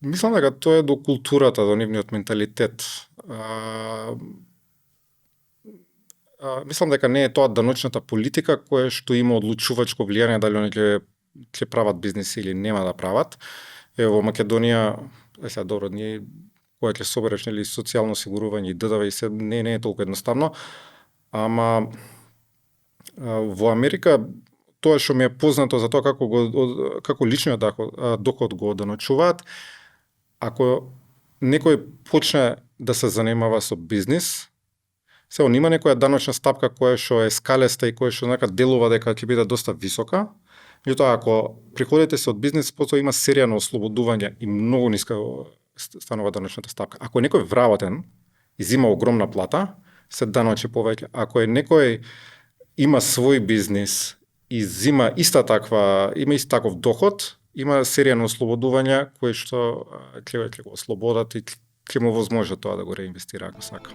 Мислам дека тоа е до културата, до нивниот менталитет. А, мислам дека не е тоа даночната политика која што има одлучувачко влијание дали они ќе прават бизнис или нема да прават. Во Македонија, сега добро, ние кога ќе собереш нели социјално осигурување и ДДВ и се не е толку едноставно, ама во Америка тоа што ми е познато за тоа како личниот доход го даночуваат, ако некој почне да се занимава со бизнис, се он има некоја даночна стапка која што е скалеста и која што делува дека ќе биде доста висока. Меѓутоа, ако приходите се од бизнис, потоа има серија на ослободување и многу ниска станува даночната стапка. Ако е некој вработен и зима огромна плата, се даночи повеќе. Ако е некој има свој бизнис и зима има ист таков доход, има серија на ослободувања кои што ќе го ослободат и ќе му возможат тоа да го реинвестира ако сака.